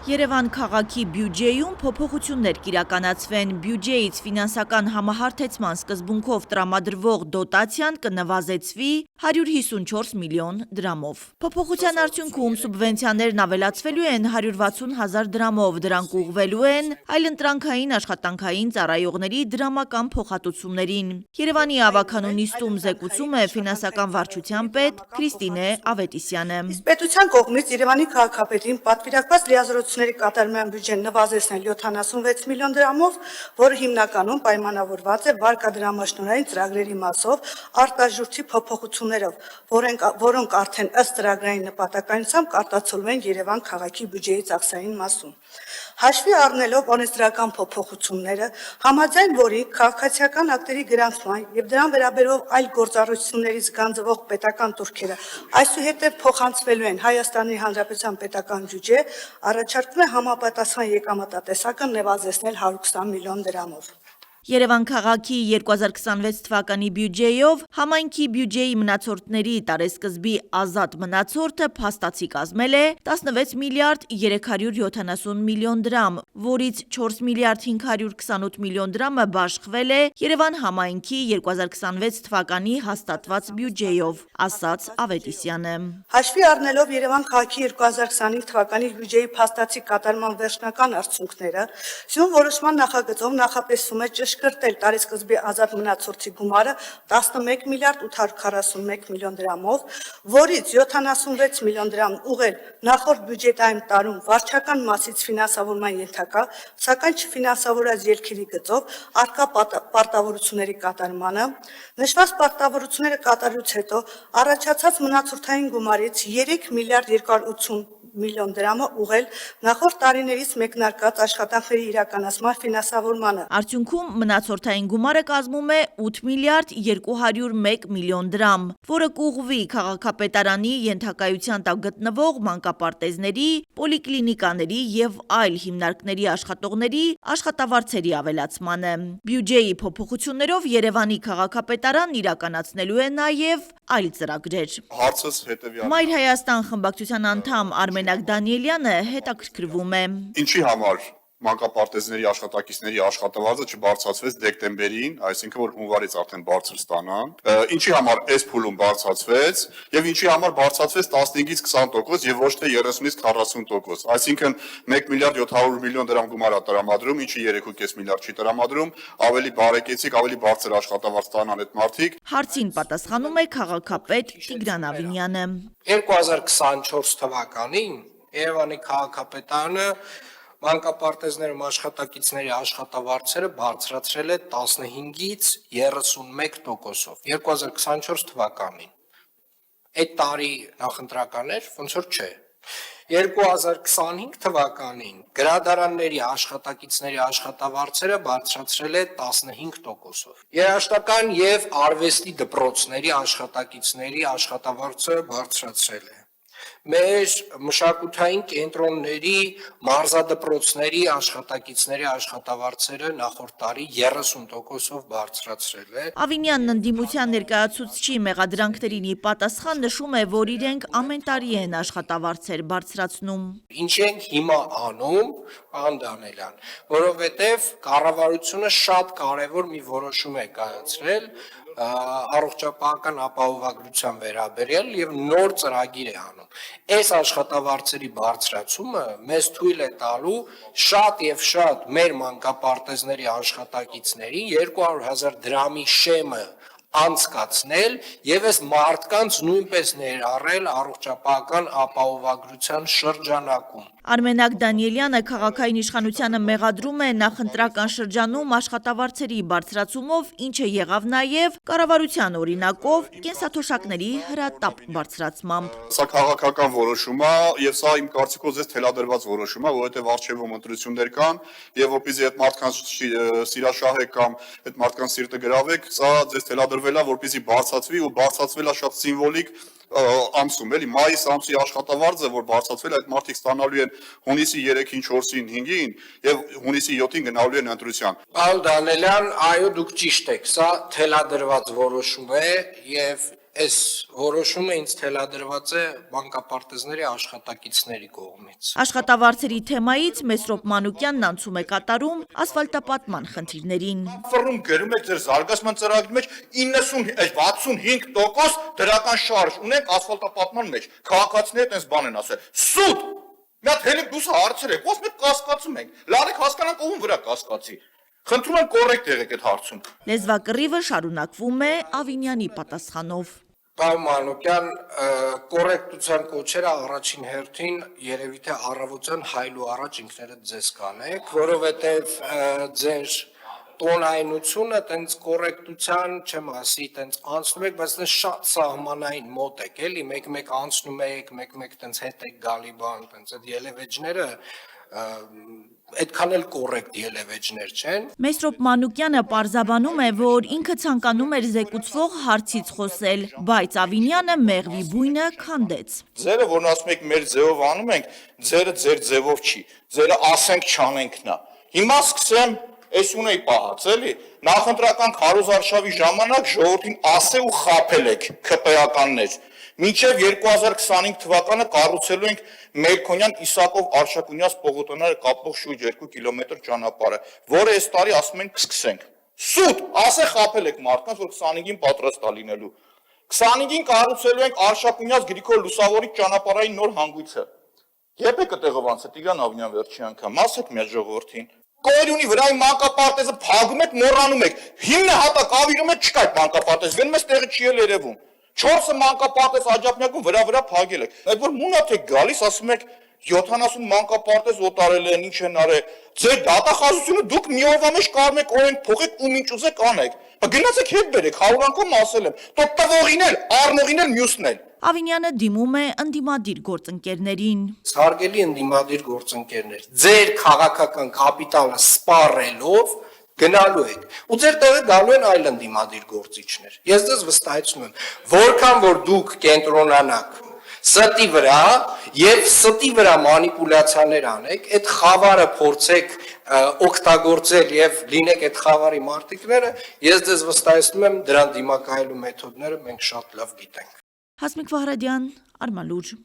Երևան քաղաքի բյուջեում փոփոխություններ կիրականացվեն, բյուջեից ֆինանսական համահարթեցման սկզբունքով տրամադրվող դոտացիան կնվազեցվի 154 միլիոն դրամով։ Փոփոխության արդյունքում սուբվենցիաներն ավելացվելու են 160 հազար դրամով, դրանք ուղղվելու են այլընտրանքային աշխատանքային ծառայողների դրամական փոխհատուցումներին։ Երևանի ավագանու նիստում զեկուցում է ֆինանսական վարչության պետ Քրիստինե Ավետիսյանը։ Պետության կողմից Երևանի քաղաքապետին պատվիրակված լիազորությունների կատարման բյուջեն նվազեցնել 76 միլիոն դրամով, որը հիմնականում պայմանավորված է վարկադրամաշնորհային ծրագրերի մասով արտաժույթի փոփոխություններով, որոնք արդեն ըստ ծրագրային նպատակայնությամբ կարտացոլվում են Երևան քաղաքի բյուջեի ծախսային մասում։ Հաշվի առնելով օրենսդրական փոփոխությունները, համաձայն որի քաղաքացիական ակտերի գրանցման եւ դրան վերաբերող այլ գործառույթություններից գանձվող պետական турքերը այսուհետև փոխանցվելու են Հայաստանի Հանրապետության պետական բյուջե, առաջարկվում է համապատասխան եկամտատեսակը նվազեցնել 120 միլիոն դրամով։ Երևան քաղաքի 2026 թվականի բյուջեով համայնքի բյուջեի մնացորդների տարեսկզբի ազատ մնացորդը փաստացի կազմել է 16 միլիարդ 370 միլիոն դրամ, որից 4 միլիարդ 528 միլիոն դրամը բաշխվել է Երևան համայնքի 2026 թվականի հաստատված բյուջեով, ասաց Ավետիսյանը։ Հաշվի առնելով Երևան քաղաքի 2025 թվականի բյուջեի փաստացի կատարման վերջնական արդյունքները, սյուն որոշման նախագծով նախատեսվում է ճշգրտել տարեսկզբի ազատ մնացորդի գումարը 11 միլիարդ 841 միլիոն դրամով, որից 76 միլիոն դրամ ուղղել նախորդ բյուջետային տարում վարչական մասից ֆինանսավորման ենթակա, սակայն չֆինանսավորած ելքերի գծով արկա պարտավորությունների կատարմանը, նշված պարտավորությունները կատարելուց հետո առաջացած մնացորդային գումարից 3 միլիարդ 280 միլիոն դրամը ուղղել նախորդ տարիներից մեկնարկած աշխատանքների իրականացման ֆինանսավորմանը։ Արդյունքում մնացորդային գումարը կազմում է 8 միլիարդ 201 միլիոն դրամ, որը կուղղվի քաղաքապետարանի ենթակայության տակ գտնվող մանկապարտեզների, պոլիկլինիկաների եւ այլ հիմնարկների աշխատողների աշխատավարձերի ավելացմանը։ Բյուջեի փոփոխություններով Երևանի քաղաքապետարանն իրականացնելու է նաեւ այլ ծրագրեր։ Հարցս հետևյալն է։ Մայր Հայաստան խմբակցության անդամ Արմենակ Դանիելյանը հետաքրքրվում է։ Ինչի համար մանկապարտեզների աշխատակիցների աշխատավարձը չբարձրացվեց դեկտեմբերին, այսինքն որ հունվարից արդեն բարձր ստանան, ինչի համար այս փուլում բարձրացվեց եւ ինչի համար բարձրացվեց 15-ից 20% եւ ոչ թե 30-ից 40%, այսինքն 1 միլիարդ 700 միլիոն դրամ գումար է տրամադրում, ինչի 3.5 միլիարդ չի տրամադրում, ավելի բարեկեցիկ, ավելի բարձր աշխատավարձ ստանան այդ մարդիկ։ Հարցին պատասխանում է քաղաքապետ Տիգրան Ավինյանը։ 2024 թվականին Երևանի քաղաքապետարանը մանկապարտեզներում աշխատակիցների աշխատավարձերը բարձրացրել է 15-ից 31%-ով 2024 թվականին։ Այդ տարի նախընտրական էր, ոնց որ չէ։ 2025 թվականին գրադարանների աշխատակիցների աշխատավարձերը բարձրացրել է 15%-ով։ Երաժշտական եւ արվեստի դպրոցների աշխատակիցների աշխատավարձը բարձրացրել է։ Մեր մշակութային կենտրոնների, մարզադպրոցների աշխատակիցների աշխատավարձերը նախորդ տարի 30%-ով բարձրացրել է։ Ավինյանն ընդդիմության ներկայացուցչի մեղադրանքներին ի պատասխան նշում է, որ իրենք ամեն տարի են աշխատավարձեր բարձրացնում։ Ինչ ենք հիմա անում, պարոն Դանիելյան, որովհետև կառավարությունը շատ կարևոր մի որոշում է կայացրել առողջապահական ապահովագրության վերաբերյալ եւ նոր ծրագիր է անում։ Այս աշխատավարձերի բարձրացումը մեզ թույլ է տալու շատ եւ շատ մեր մանկապարտեզների աշխատակիցների 200,000 դրամի շեմը անցկացնել եւ այս մարդկանց նույնպես ներառել առողջապահական ապահովագրության շրջանակում։ Արմենակ Դանիելյանը քաղաքային իշխանությանը մեղադրում է նախընտրական շրջանում աշխատավարձերի բարձրացումով, ինչը եղավ նաև կառավարության օրինակով կենսաթոշակների հրատապ բարձրացմամբ։ Սա քաղաքական որոշում է եւ սա իմ կարծիքով ձեզ թելադրված որոշում է, որովհետեւ արժեվում ընտրություններ կան եւ որպեսզի այդ մարդկանց սիրաշահեք կամ այդ մարդկանց սիրտը գրավեք, սա ձեզ թելադրվել է, որպեսզի բարձրացվի ու բարձրացվել է շատ սիմվոլիկ ամսում, էլի մայիս ամսի աշխատավարձը, որ բարձրացվել է, այդ մարդիկ ստանալու են հունիսի 3-ին, 4-ին, 5-ին եւ հունիսի 7-ին գնալու են ընտրության։ Պարոն Դանիելյան, այո, դուք ճիշտ եք, սա թելադրված որոշում է եւ Այս որոշումը ինձ թելադրված է բանկապարտեզների աշխատակիցների կողմից։ Աշխատավարձերի թեմայից Մեսրոպ Մանուկյանն անցում է կատարում ասֆալտապատման խնդիրներին։ Ֆռում գրում եք ձեր զարգացման ծրագրի մեջ 65% դրական շարժ ունենք ասֆալտապատման մեջ։ Քաղաքացիները այդպես բան են ասել։ Սուտ։ Մի հատ հենց դուս հարցրեք, ո՞ս մենք կասկածում ենք։ Լարեք հասկանանք ում վրա կասկածի։ Խնդրում եմ կոռեկտ եղեք այդ հարցում։ Լեզվակռիվը շարունակվում է Ավինյանի պատասխանով։ Պարոն Մանուկյան, կոռեկտության կոչերը առաջին հերթին երևի թե առավոտյան հայլու առաջ ինքներդ ձեզ կանեք, որովհետև ձեր տոնայնությունը տենց կոռեկտության, չեմ ասի, տենց անցնում եք, բայց տենց շատ սահմանային մոտ եք, էլի, մեկ-մեկ անցնում եք, մեկ-մեկ տենց հետ եք գալի բան, տենց այդ ելևեջները այդքան էլ կոռեկտ ելևեջներ չեն։ Մեսրոպ Մանուկյանը պարզաբանում է, որ ինքը ցանկանում էր զեկուցվող հարցից խոսել, բայց Ավինյանը մեղվի բույնը քանդեց։ Ձերը, որն ասում եք մեր ձևով անում ենք, ձերը ձեր ձևով չի։ Ձերը ասենք չանենքն է։ Հիմա սկսեմ, այս ունեի պահած, էլի, նախընտրական քարոզարշավի ժամանակ ժողովրդին ասե ու խաբել եք ՔՊ-ականներ։ Մինչև 2025 թվականը կառուցելու ենք Մերքոնյան Իսակով Արշակունյաց Պողոտանները կապող շուրջ 2 կիլոմետր ճանապարհը, որը այս տարի ասում ենք կսկսենք։ Սուտ, ասե խաբել եք մարդկանց, որ 25-ին պատրաստ է լինելու։ 25-ին կառուցելու ենք Արշակունյաց Գրիգոր Լուսավորի ճանապարհային նոր հանգույցը։ Երբ է կտեղով անցը Տիգրան Ավինյան վերջի անգամ, ասեք մի ժողովրդին։ Կոյրունի վրայի մանկապարտեզը փակում եք, մոռանում եք։ 9 հատակ ավիրում եք, չկա այդ մանկապարտեզ, գնում ես տեղը չի էլ երևում։ 4-ը մանկապարտեզ աջափնյակում վրա փակել եք։ Այդ որ մունատ եք գալիս, ասում եք 70 մանկապարտեզ օտարել են, ինչ են արել։ Ձեր դատախազությունը դուք մի օրվա մեջ կարող եք օրենք փոխեք ու ինչ ուզեք անեք։ Գնացեք հետ բերեք, 100 անգամ ասել եմ։ Դու տվողին էլ, առնողին էլ, մյուսն էլ։ Ավինյանը դիմում է ընդդիմադիր գործընկերներին։ Հարգելի ընդդիմադիր գործընկերներ, ձեր քաղաքական կապիտալը սպառելով գնալու եք ու ձեր տեղը գալու են այլ ընդդիմադիր գործիչներ։ Ես ձեզ վստահեցնում եմ, որքան որ դուք կենտրոնանաք ստի վրա եւ ստի վրա մանիպուլյացիաներ անեք, այդ խավարը փորձեք օգտագործել եւ լինեք այդ խավարի մարտիկները, ես ձեզ վստահեցնում եմ, դրան դիմակայելու մեթոդները մենք շատ լավ գիտենք։ Հասմիկ Վահրադյան, Արմալուր։